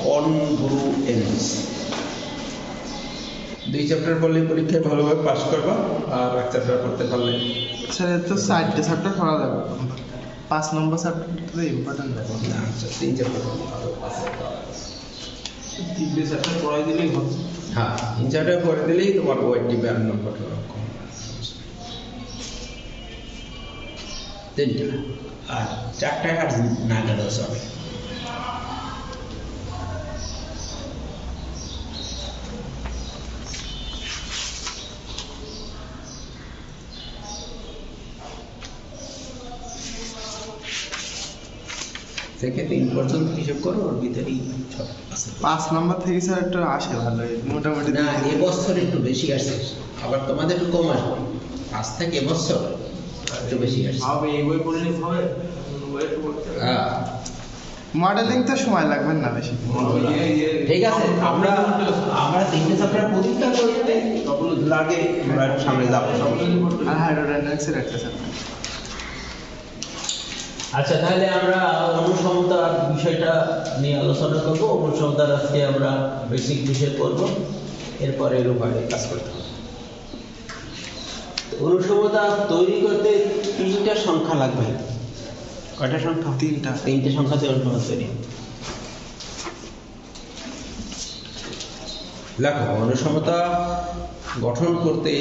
Congruence দুই chapter পড়লে পরীক্ষায় ভালোভাবে পাস করবা, আর এক চ্যাপ্টার পড়তে পারলে স্যার তো 4টে চ্যাপ্টার পড়া যাবে, 5 নম্বর চ্যাপ্টারটা ইম্পর্টেন্ট যাবে না। আচ্ছা, 3 চ্যাপ্টার ভালো পাস করতে 3টে চ্যাপ্টার পড়াই দিলেই হবে। হ্যাঁ, 3 চ্যাপ্টার পড়ে দিলেই তোমার ওয়েটটি 52 নম্বর কম। 3টা আর 4টায় আর না গেলেও চলে। থেকে 3 পর্যন্ত হিসাব করো, ওর ভিতরেই সব আছে। 5 নম্বর থেকে স্যার একটু আসে ভালো, মোটামুটি না, এবছর একটু বেশি আসছে, আবার তোমাদের একটু কম আসবে। 5 থেকে এবছর একটু বেশি আসছে। হবে এই বই পড়লে হবে। হ্যাঁ, মডেলিং তো সময় লাগবে না বেশি। ঠিক আছে, আমরা 3টে চ্যাপ্টার পরীক্ষা করতে লাগে, আমরা সামনে যাবো। আর হাইড্রোডাইনামিক্সের একটা চ্যাপ্টার। আচ্ছা, তাহলে আমরা অনুসমতার বিষয়টা নিয়ে আলোচনা করব। অনুসমতার আজকে আমরা বেসিক বিষয় করব, এরপরে এর উপরে কাজ করতে হবে। অনুসমতা তৈরি করতে 3টা সংখ্যা লাগবে। কয়টা সংখ্যা? 3টে সংখ্যাতে অনুসমতা তৈরি। লেখো, অনুসমতা গঠন করতে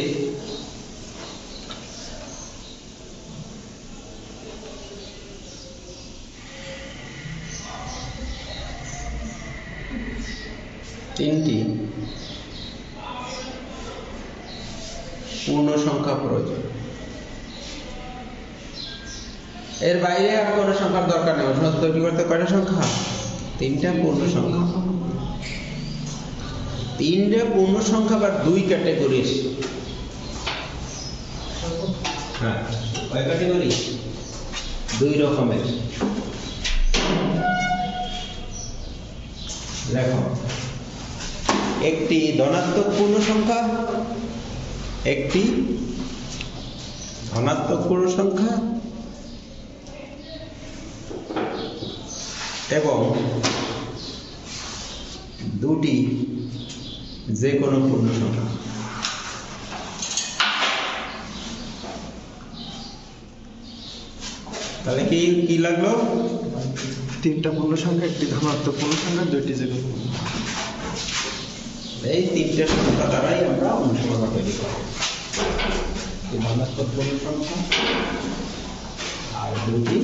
তিনটি পূর্ণ সংখ্যা প্রয়োজন। এর বাইরে আর কোনো সংখ্যার দরকার নেই। অনুসমতা তৈরি করতে কয়টা সংখ্যা? 3টা পূর্ণ সংখ্যা। 3টে পূর্ণ সংখ্যা বা 2 ক্যাটাগরির। হ্যাঁ, কয় ক্যাটাগরি? 2 রকমের। দেখো, একটি ধনাত্মক পূর্ণ সংখ্যা, একটি ধনাত্মক পূর্ণ সংখ্যা এবং 2টি যে কোনো পূর্ণ সংখ্যা। তাহলে কি লাগলো? 3টা পূর্ণ সংখ্যা, একটি ধনাত্মক পূর্ণ সংখ্যা, 2টি যে কোনো। এই 3টে সংখ্যা দ্বারাই আমরা অনুসমতা তৈরি করব। ধনাত্মক পূর্ণ সংখ্যা আর 2টি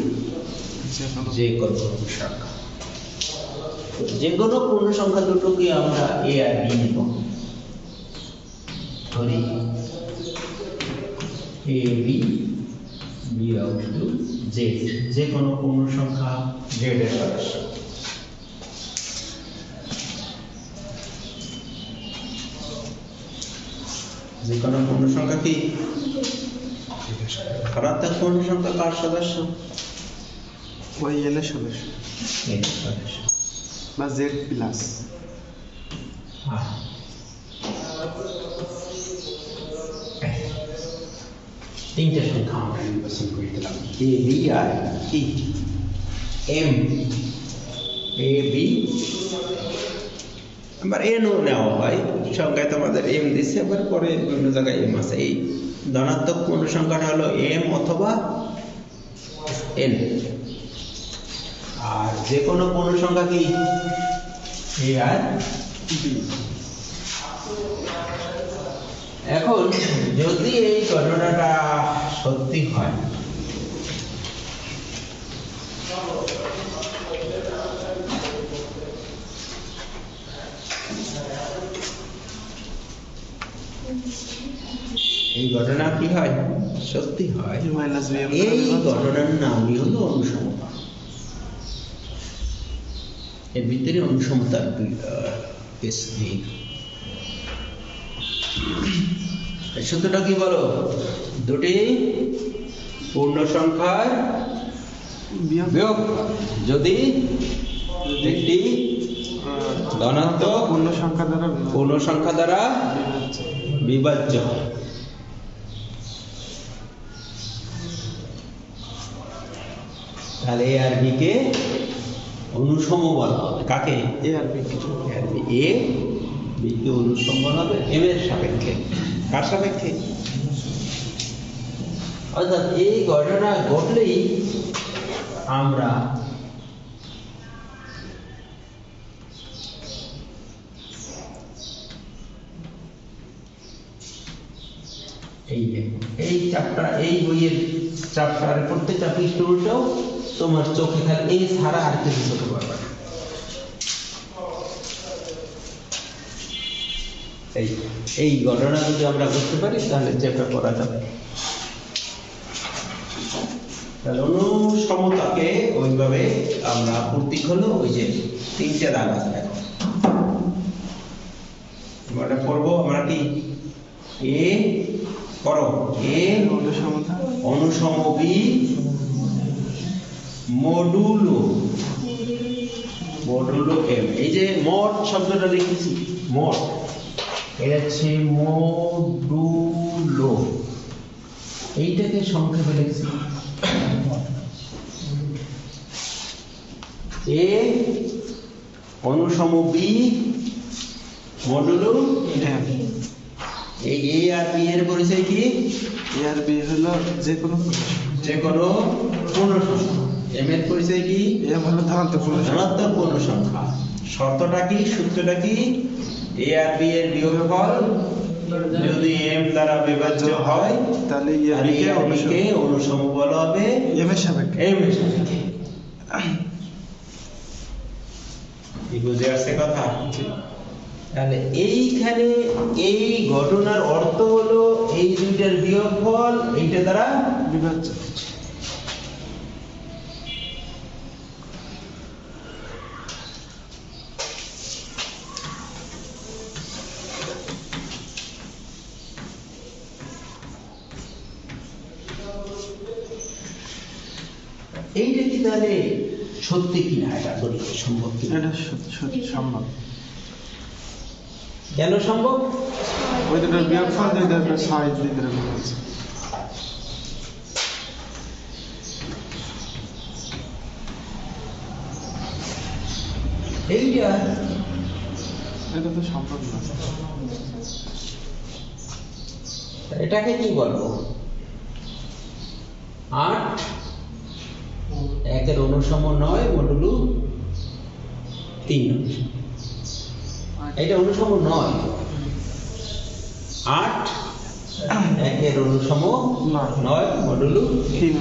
যে কোনো সংখ্যা। যে কোনো পূর্ণ সংখ্যা দুটোকে আমরা এ আর বি নিব। ধরি এ বি বিয়োগ জেড, যে কোনো পূর্ণ সংখ্যা জেড এর সদস্য। যে কোনো পূর্ণ সংখ্যা কি ধনাত্মক পূর্ণ সংখ্যা কার সদস্য? ওই এনের সদস্য এর সদস্য বা জেড প্লাস। তিনটে সংখ্যা আমরা নির্বাচন করে দিলাম, এ বি আর কি এম। এ বি আবার এনও নেওয়া হয়, সংখ্যায় তোমাদের এম দিচ্ছে, আবার পরে বিভিন্ন জায়গায় এম আছে। এই ধনাত্মক পূর্ণ সংখ্যাটা হলো এম অথবা এন, আর যে কোনো পূর্ণ সংখ্যা কি এ আর বি। এখন যদি এই ঘটনাটা সত্যি হয়, এই ঘটনা কি হয়? সত্যি হয়, মাইনাস বি এই ঘটনার নামই হলো অনুসমতা। এর ভিতরে অনুসমতার সূত্রটা কি বলো? 2টি পূর্ণ সংখ্যার বিয়োগ যদি একটি ধনাত্মক পূর্ণ সংখ্যা দ্বারা বিভাজ্য হয়। তাহলে এ আর বি কে অনুসম বলা হবে কাকে? এ আর বি কিছু এ বি কে অনুসম বলা হবে এম এর সাপেক্ষে। কার সাপেক্ষে? অর্থাৎ এই ঘটনা ঘটলেই আমরা এই চ্যাপ্টার, এই বইয়ের চ্যাপ্টারের প্রত্যেকটা পৃষ্ঠা উল্টাও তোমার চোখে খালি এই ছাড়া আর কিছু চোখে পাবে না। এই ঘটনা যদি আমরা করতে পারি তাহলে চ্যাপ্টার পড়া যাবে। তাহলে অনুসমতাকে ওইভাবে আমরা প্রতীক হলো ওই যে 3টে দাগ আছে দেখো। আমরা পড়বো আমরা কি এ করো এ অনুসমতা অনুসম বি মডুলো এম। এই যে মড শব্দটা লিখেছি, মড এটা হচ্ছে মডুলো, এইটাকে সংক্ষেপে লিখছি এ অনুসম বি মডুলো এম। এই এ আর বি এর পরিচয় কি? এ আর বি হলো যে কোনো যে কোনো পূর্ণ সংখ্যা। এম এর পরিচয় কি? এম হলো ধনাত্মক পূর্ণ সংখ্যা। ধনাত্মক পূর্ণ সংখ্যা। শর্তটা কি, সূত্রটা কি? এ আর বি এর বিয়োগফল যদি এম দ্বারা বিভাজ্য হয় তাহলে এ আর আর বি এ আর বি কে অনুসম বলা হবে এম এর সাপেক্ষে। এম এর সাপেক্ষে। কি বুঝে আসছে কথা? তাহলে এইখানে এই ঘটনার অর্থ হলো এই দুইটার বিয়োগফল এইটা দ্বারা বিভাজ্য। এইটা কি তাহলে সত্যি কিনা, এটা দলিল সম্ভব কিনা? এটা সম্ভব। কেন সম্ভব? ওই দুটোর বিয়োগফল দুই দুটোর 6 দুই দুটোর বিভাজ্য। এইটা এটা তো সম্ভব না। এটাকে কি বলবো? 8 একের অনুসম 9 মডুলো 3। এটা অনুসম 9, 8 একের অনুসম 9 মডুলো। তিন।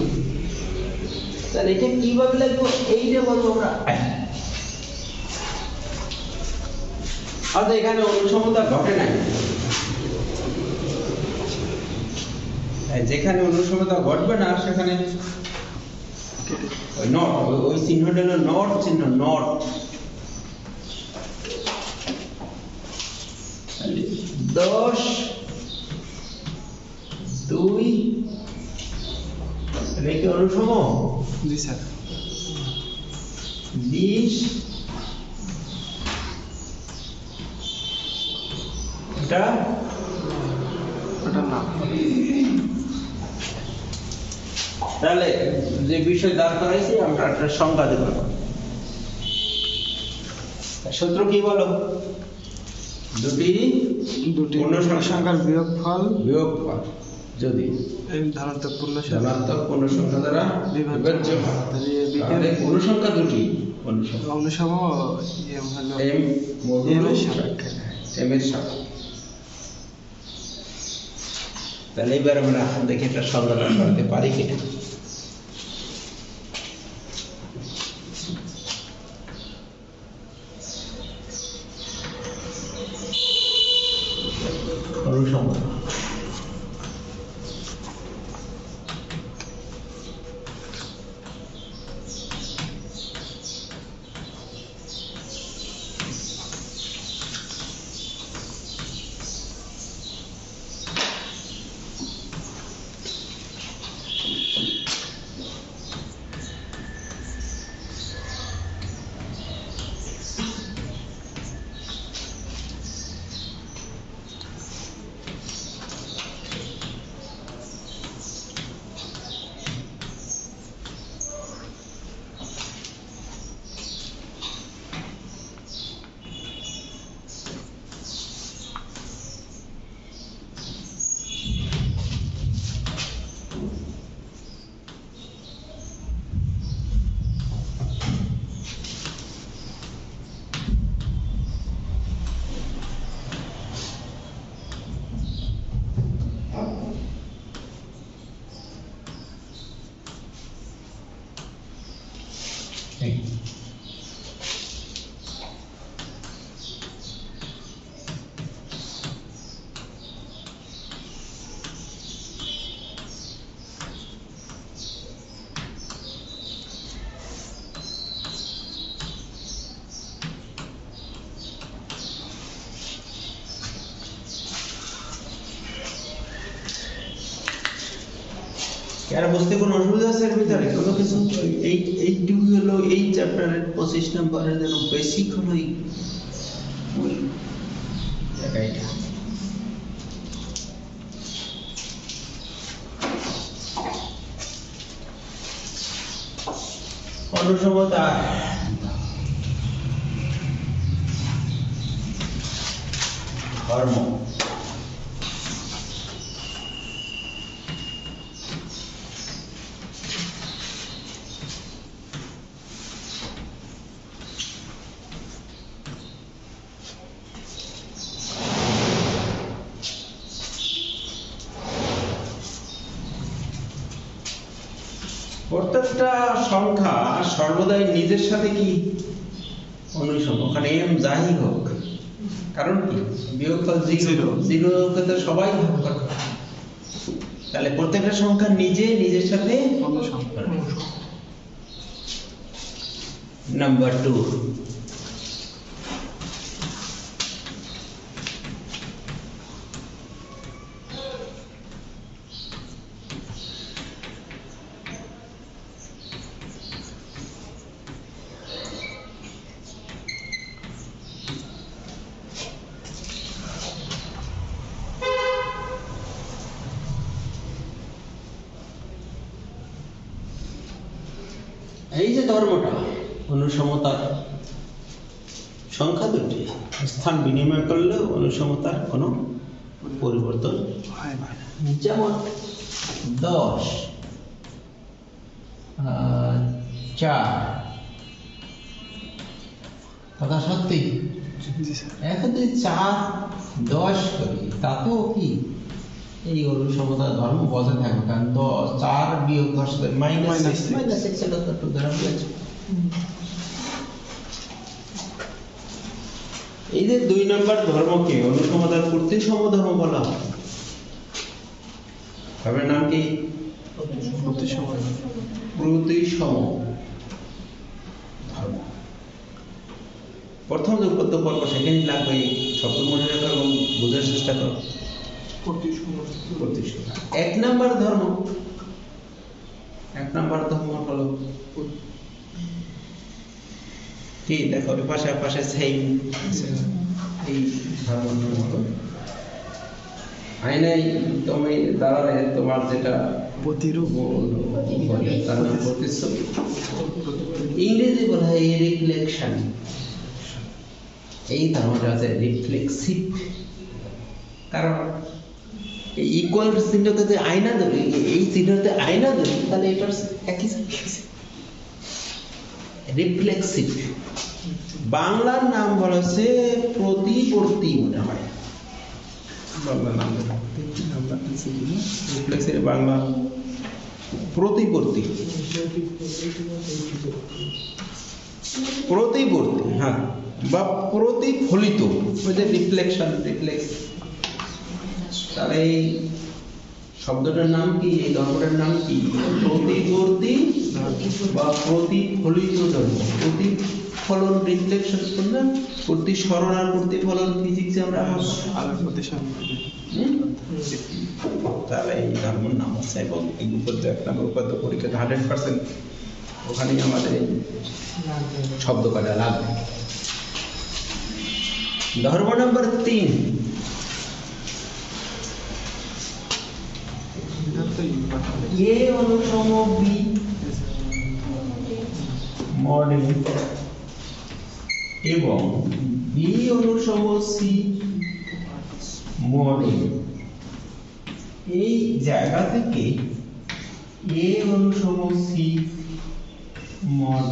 তাহলে এটা কিভাবে লাগবো? এইটা বলবো আমরা। এখানে অনুসমতা ঘটে নাই, যেখানে অনুসমতা ঘটবে না সেখানে ওই নট, ওই চিহ্নটা হলো নট চিহ্ন, নট। 10 2 রেখে অনুসম জি স্যার। 20 এটা ওটা না। তাহলে যে বিষয় দাঁড় করাইছি আমরা একটা সংখ্যা দেব। সূত্র কি বলো? দুটি পূর্ণ সংখ্যার বিয়োগফল যদি এই ধনাত্মক পূর্ণ সংখ্যা ধনাত্মক পূর্ণ সংখ্যা দ্বারা বিভাজ্য হয়, তাহলে পূর্ণ সংখ্যা দুটি অনুসম এম হলো এম এম এর সাপেক্ষে। এম এর সাপেক্ষে। তাহলে এবার আমরা দেখি একটা সংজ্ঞাটা করতে পারি কিনা। অনুসম আর বুঝতে কোনো অসুবিধা আছে এর ভিতরে কোনো কিছু? এইটুকু হলো এই চ্যাপ্টারের 25 নম্বরের জন্য বেসিক হলো ওই জায়গাটা। অনুসমতা ধর্ম। প্রত্যেকটা সংখ্যা সর্বদাই নিজের সাথে কি অনুসম, ওখানে এম যাই হোক, কারণ কি বিয়োগফল জিরো, জিরোকে তো সবাই ভাগ করে, তাহলে প্রত্যেকটা সংখ্যা নিজের সাথে অনুসম। নাম্বার 2, এই যে ধর্মটা অনুসমতার সংখ্যা দুটি স্থান বিনিময় করলে অনুসমতার কোনো পরিবর্তন হয় না। যেমন 10 4 কথা সত্যি, জি স্যার। এখন যদি 4 10 করি তাতেও কি এই অনুসমতার ধর্ম বজায় থাকবে, কারণ 4 বিয়োগ 10 -6 এটা তো একটু ধরা হয়েছে। এই যে 2 নম্বর ধর্মকে অনুসমতার প্রতিসম ধর্ম বলা হয়। ধর্মের নাম কি? প্রতিসম। প্রতিসম ধর্ম। প্রথম যে উপদ্য পর্ব সেখানেই লাগবে, এই শব্দ মনে রাখো এবং বোঝার চেষ্টা করো। প্রতিসম 1 নম্বর ধর্ম, 1 নম্বর ধর্ম হলো কি? দেখো পাশে সেম এই ধর্ম হলো আইনাই তুমি দাঁড়ালে তোমার যেটা প্রতিরূপ বলে তার নাম প্রতিচ্ছবি, ইংরেজি বলা হয় রিফ্লেকশন। এই ধর্মটা আছে রিফ্লেক্সিভ, কারণ ইকুয়াল চিহ্নতে যে আয়না ধরি, এই চিহ্নতে আয়না ধরি, তাহলে এটার একই রিফ্লেক্সিভ। বাংলার নাম বলা হচ্ছে প্রতিবর্তী, মনে হয় বাংলা নাম রিফ্লেক্সিভ, বাংলা প্রতিবর্তী, প্রতিবর্তী, হ্যাঁ, বা প্রতিফলিত, ওই যে রিফ্লেকশন, রিফ্লেক্স। তাহলে এই শব্দটার নাম কি, এই ধর্মটার নাম কি? প্রতিবর্তী বা প্রতিফলিত ধর্ম। প্রতিফলন রিফ্লেকশন করলাম, প্রতিসরণ আর প্রতিফলন ফিজিক্সে আমরা আলোর প্রতিসম। তাহলে এই ধর্মের নাম আছে, এবং এই উপদ্য 1 নম্বর উপদ্য পরীক্ষা 100% ওখানেই আমাদের এই শব্দ কাটা লাগবে। ধর্ম নম্বর 3, এ অনুসম বি মডেল এবং বি অনুসম সি মডেল। এই জায়গা থেকে এ অনুসম সি মড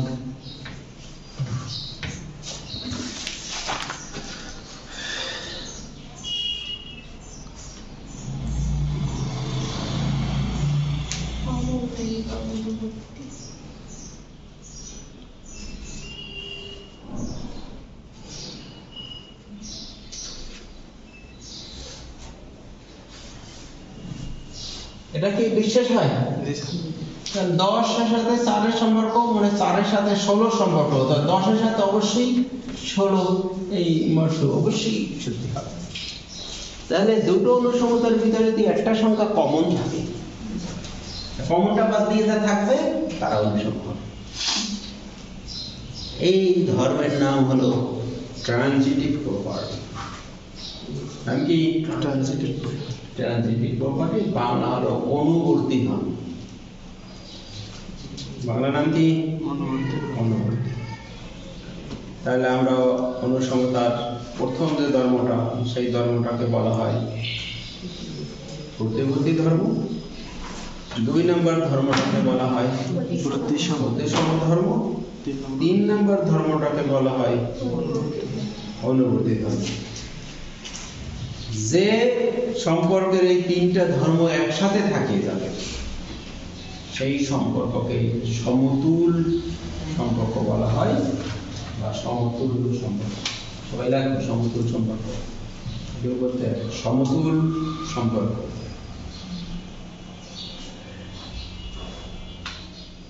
এটা কি বিশ্বাস হয়? জি স্যার। 10 এর সাথে 4 এর সম্পর্ক, মানে 4 এর সাথে 16 সম্পর্ক, তো 10 এর সাথে অবশ্যই 16 এই মর্ষ অবশ্যই সত্যি হবে। তাহলে দুটো অনুসমতার ভিতরে যদি একটা সংখ্যা কমন থাকে, কমনটা বাদ দিয়ে যা থাকবে তারা অনুসম হবে। এই ধর্মের নাম হলো ট্রানজিটিভ প্রপার্টি। নাম কি? ট্রানজিটিভ ট্রানজিটিভ প্রপার্টি, বাংলা হলো অনুবর্তী ধর্ম। বাংলা নাম কি? অনুবর্তী। তাহলে আমরা অনুসমতার প্রথম যে ধর্মটা, সেই ধর্মটাকে বলা হয় প্রতিবর্তী ধর্ম। 2 নম্বর ধর্মটাকে বলা হয় প্রতিসম ধর্ম। 3 নম্বর ধর্মটাকে বলা হয় অনুবর্তী ধর্ম। যে সম্পর্কের এই 3টা ধর্ম একসাথে থাকে যাবে, সেই সম্পর্ককে সমতুল সম্পর্ক বলা হয় বা সমতুল্য সম্পর্ক। সবাই লাগবে সমতুল সম্পর্ক, কেউ বলতে সমতুল সম্পর্ক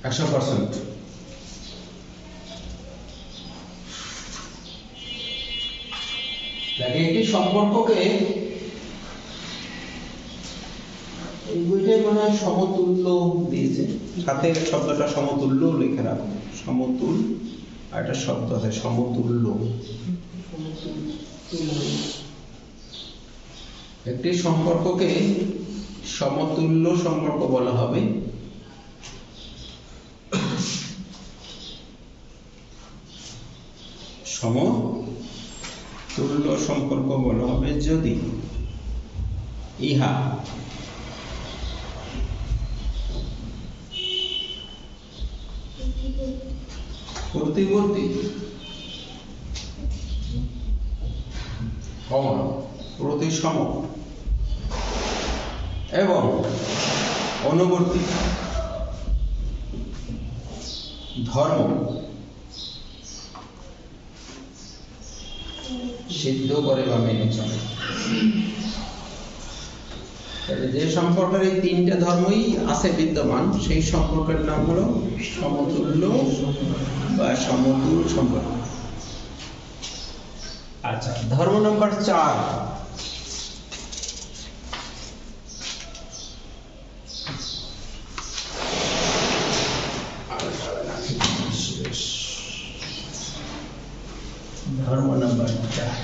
100%। দেখে একটি সম্পর্ককে, এই বইটাই মনে হয় সমতুল্য দিয়েছে, সাথে শব্দটা সমতুল্য লিখে রাখো। সমতুল আর একটা শব্দ আছে সমতুল্য। একটি সম্পর্ককে সমতুল্য সম্পর্ক বলা হবে সমতুল্য সম্পর্ক বলা হবে যদি ইহা প্রতিবর্তী প্রতিসম এবং অনুবর্তী ধর্ম সিদ্ধ করে বা মেনে চলে। যে সম্পর্কের এই 3টে ধর্মই আছে বিদ্যমান, সেই সম্পর্কের নাম হলো সমতুল্য বা সমতুল সম্পর্ক। আচ্ছা, ধর্ম নাম্বার 4। ধর্ম নাম্বার 4,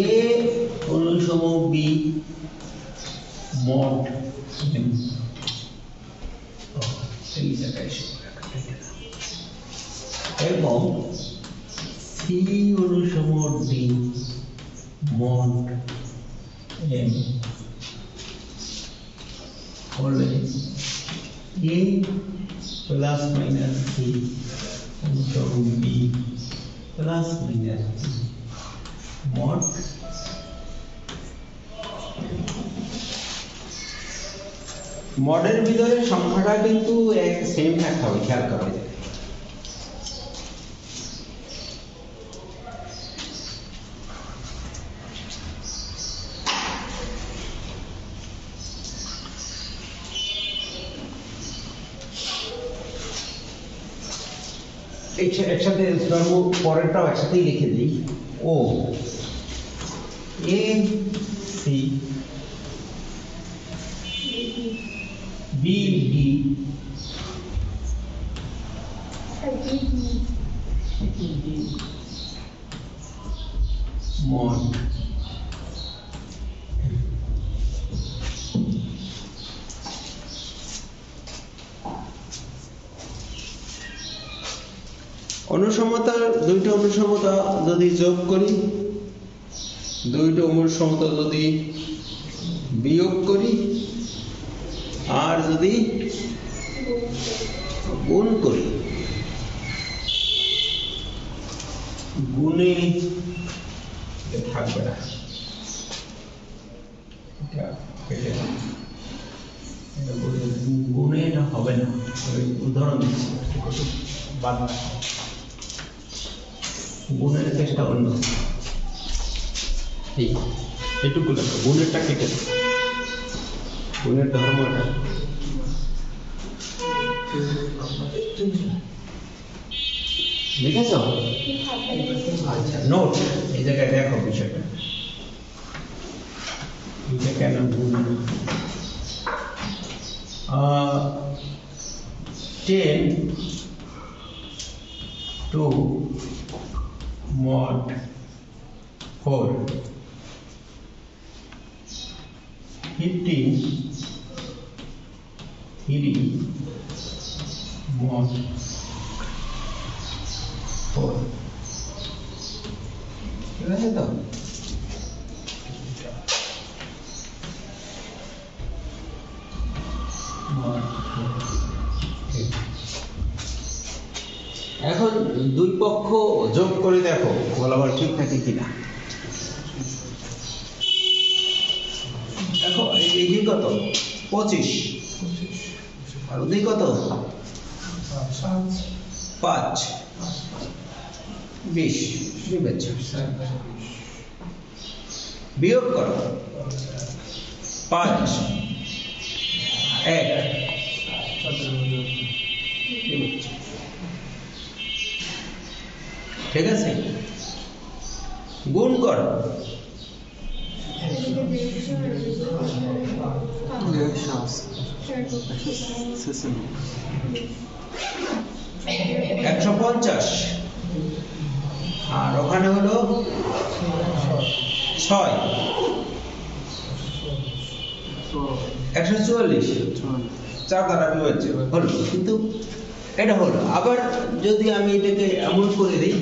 এ অনুসম বি মড এম। এই জায়গায় এবং সি অনুসম ডি মড এম হলে এ প্লাস মাইনাস সি অনুসম B plus minus C mod মডের ভিতরে সংখ্যাটা কিন্তু এক সেম থাকতে হবে, খেয়াল করা যায়। একসাথে ধর্ম পরেরটাও একসাথেই লিখে দিই। ও A C B D mod অনুসমতা, 2টা অনুসমতা যদি যোগ করি, 2টা অনুসমতা যদি বিয়োগ করি, আর যদি গুণ করি, গুণে থাকবে না, গুণে এটা হবে না। উদাহরণ দিচ্ছি, গুণের চেষ্টা অন্য, এইটুকু লেখো, গুণেরটা কেটে দেবো, গুণের ধর্মটা লিখেছ? আচ্ছা, নোট এই জায়গায় দেখো বিষয়টা, এটা কেন গুণ। 10 to mod 4, 15 3 mod 4, ঠিক আছে তো? এখন দুই পক্ষ যোগ করে দেখো ফলাফল ঠিক থাকে কিনা। দেখো এই যে কত 25 আর ওদিকে কত 5 20 বিয়োগ করো 5 1 ঠিক আছে, গুণ করো 150 আর ওখানে হলো 6 144 চার দ্বারা বিভাজ্য হলো, কিন্তু এটা হলো। আবার যদি আমি এটাকে এমন করে দিই,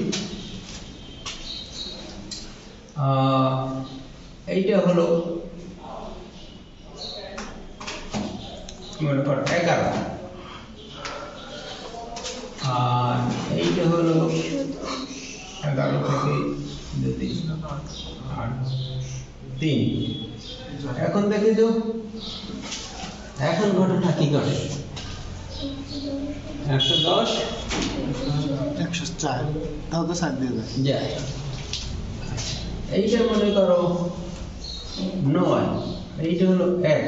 এইটা হলো মনে কর 11 আর এইটা হলো 11 থেকে যদি 8 3, এখন দেখে তো এখন ঘটনা কি ঘটে 110 104 তাও তো 7 দিয়ে দেয় যায়। এইটা মনে করো 9, এইটা হলো 1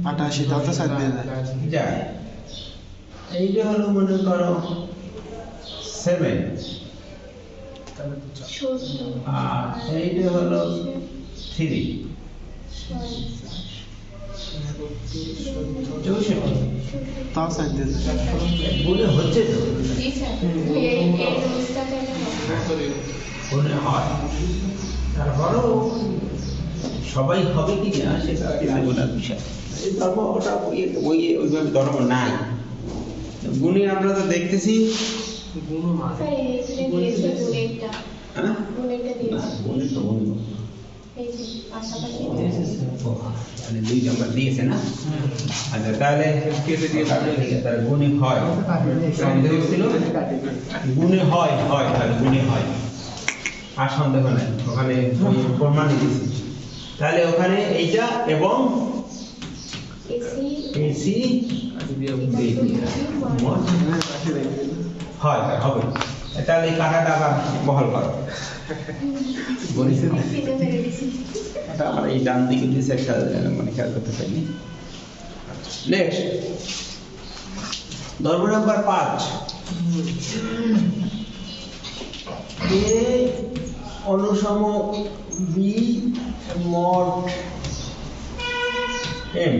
88 তাও তো 7 দিয়ে দেয় যায়। এইটা হলো মনে করো 7 আর এইটা হলো 3 64 তাও 7 দিয়ে দেয় বলে হচ্ছে তো মনে হয়, তারপরেও সবাই হবে কি না সেটা বোঝার বিষয়। এই ধর্ম ওটা ওইভাবে ধর্ম নাই। গুণে আমরা তো দেখতেছি হ্যাঁ? না, গুণে তো গুণ। মানে 2 নম্বর দিয়েছে না? আচ্ছা তাহলে কেটে দিয়ে কাটলে ঠিক আছে, তাহলে গুণে হয়। সন্দেহ ছিল গুণে হয়, তাহলে গুণে হয়, আর সন্দেহ নাই, ওখানে প্রমাণ দিয়েছি। তাহলে ওখানে এইটা এবং এসি হয় হবে। তাহলে এই কাটাটা আবার বহাল করো। বলেছি না? এটা আমার এই ডান দিকে দিয়েছে একটা, মানে খেয়াল করতে পারিনি। নেক্সট ধর্ম নাম্বার 5, এ অনুসম বি মড এম।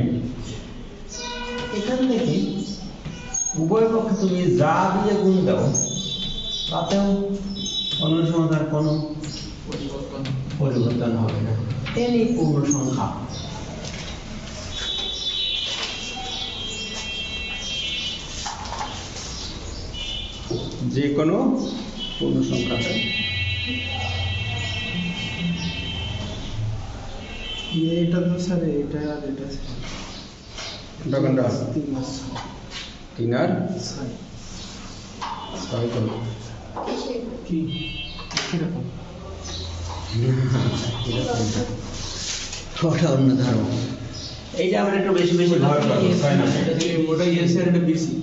এখান থেকে উভয় পক্ষে তুমি যা দিয়ে গুণ দাও তাতেও অনুসন্ধার কোনো পরিবর্তন হবে না, এনি পূর্ণ সংখ্যা। যে কোনো পূর্ণ সংখ্যাটা এটা তো স্যার এটা আর এটা কোনটা 3 মাস 3 আর 6 করো কি কিরকম ওটা অন্য ধর্ম। এইটা আমরা একটু বেশি বেশি ভর করবো, তাই না? ওটা ইয়েস আর এটা বিসি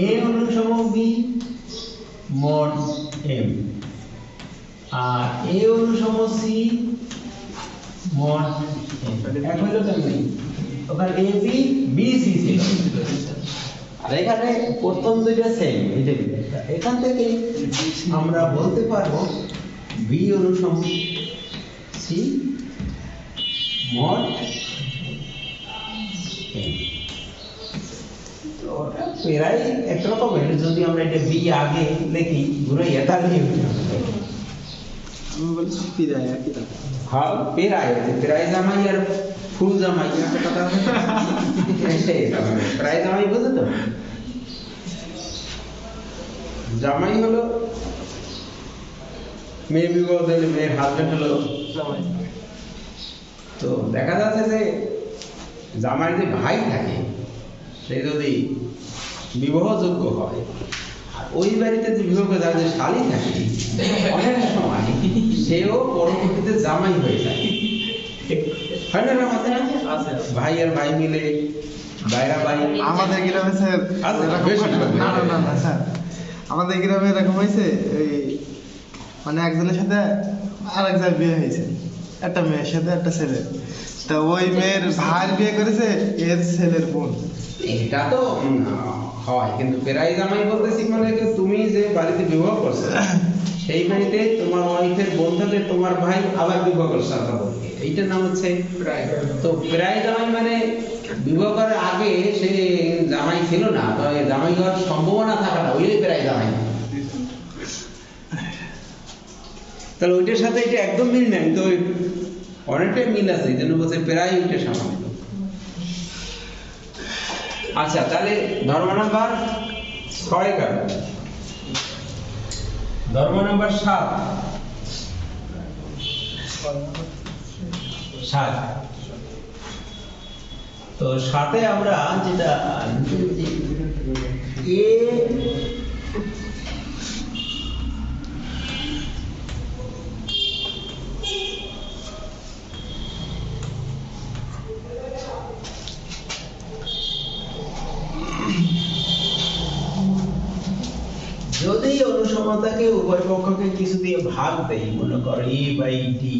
এ অনুসম বি মড এম আর এ অনুসম সি মড এম। এক হইল কেমনি? ওখানে এ বি বি সি ছিল, আর এখানে প্রথম দুইটা সেম। এই যে এখান থেকে আমরা বলতে পারবো বি অনুসম সি মড এম। তো ওটা প্রায় একরকমের, যদি আমরা এটা বি আগে লিখি ঘুরাইয়া তাহলে আমি বলছি পিরায় একই রকম। হ্যাঁ প্রায় প্রায় জামাই আর ফুল জামাই একটা কথা আছে না? সেইটা মানে প্রায় জামাই বুঝে তো, জামাই হলো মেয়ে বিবাহ দিলে মেয়ের হাজবেন্ড হলো জামাই। তো দেখা যাচ্ছে যে জামাইয়ের যে ভাই থাকে সে যদি বিবাহযোগ্য হয়, আর ওই বাড়িতে যে বিবাহ করে যার যে শালী থাকে অনেক সময় সেও পরবর্তীতে জামাই হয়ে যায়, হয় না আমাদের আছে। ভাই আর ভাই মিলে বাইরা ভাই আমাদের গ্রামে স্যার আছে, এরকম বেশি হয় না। করে। না না না না স্যার, আমাদের গ্রামে এরকম হয়েছে, এই মানে একজনের সাথে আরেকজন বিয়ে হয়েছে, একটা মেয়ের সাথে একটা ছেলে। তা ওই মেয়ের ভাই বিয়ে করেছে এর ছেলের বোন। এটা তো হয়, কিন্তু প্রায় জামাই বলতেছি মানে কি তুমি যে বাড়িতে বিবাহ করছো সেই বাড়িতে তোমার ওয়াইফের বোন থাকে, তোমার ভাই আবার বিবাহ করছে আপনার বোনকে, এইটার নাম হচ্ছে প্রায়। তো প্রায় জামাই মানে বিবাহ করার আগে সে জামাই ছিল না, তবে জামাই হওয়ার সম্ভাবনা থাকাটা ওই প্রায় জামাই। তাহলে ওইটার সাথে এটা একদম মিল নাই, তো অনেকটাই মিল আছে, এই জন্য বলছে প্রায় ওইটা সামান্য। আচ্ছা তাহলে ধর্ম নাম্বার 6 গেল, ধর্ম নাম্বার 7 তো 7-এ আমরা যেটা এ যদি অনুসমতাকে উভয় পক্ষকে কিছু দিয়ে ভাগ দেই, মনে করো A by D,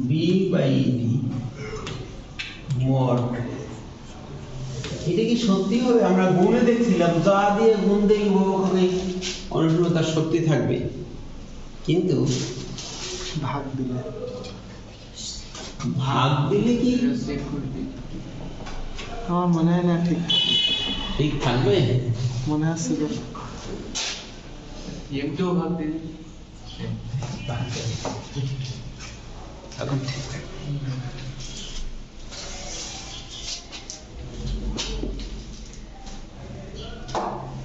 B by D mod, এটা কি সত্যি হবে? আমরা গুণে দেখছিলাম যা দিয়ে গুণ দেই উভয় পক্ষকে অনুসমতা সত্যি থাকবে, কিন্তু ভাগ দিলে ভাগ দিলে কি আমার মনে হয় না ঠিক ঠিক থাকবে? মনে হচ্ছে যে এমকেও ভাগ দিন। এখন ঠিক থাকবে।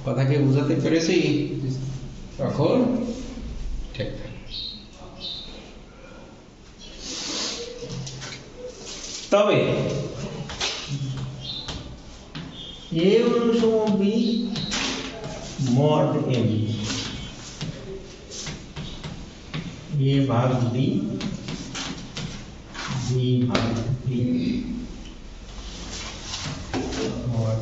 কথাকে বুঝাতে পেরেছি? তখন ঠিক থাকবে। তবে এ অনুসম বি মড এম, এ ভাগ বি, বি ভাগ বি মড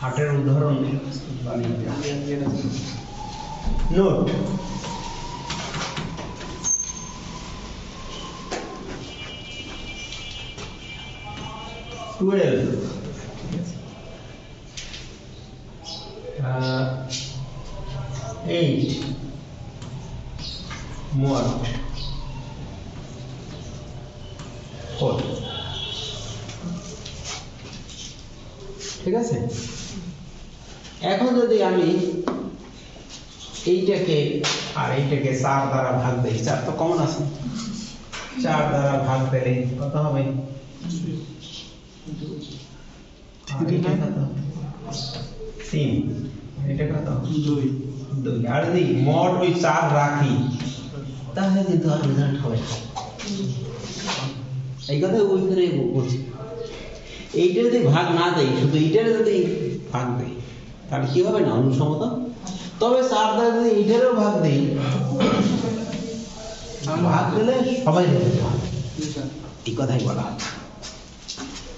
আটের উদাহরণ নোট, এইট মোট 4, ঠিক আছে? এখন যদি আমি এইটাকে আর এইটাকে 4 দ্বারা ভাগ দেই, 4 তো কমন আছে, 4 দ্বারা ভাগ দিলে কত হবে? 3, এটা কত? 2। আর যদি মোট ওই 4 রাখি তাহলে কিন্তু আর রেজাল্ট হবে না। এই কথা ওইখানে বলছি, এইটা যদি ভাগ না দেই, শুধু এইটারে যদি ভাগ দেই তাহলে কি হবে না? অনুসমতা। তবে 4 দ্বারা যদি এইটারেও ভাগ দেই, ভাগ দিলে সবাই রেজাল্ট হবে, এই কথাই বলা আছে।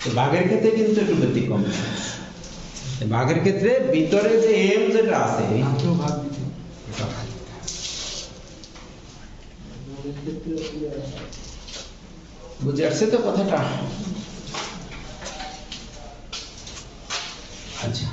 তো ভাগের ক্ষেত্রে কিন্তু একটু ব্যতিক্রম। ভাগের ক্ষেত্রে ভিতরে যে এম যেটা আছে ভাগকেও ভাগ দিতে বুঝে আসছে তো কথাটা? আচ্ছা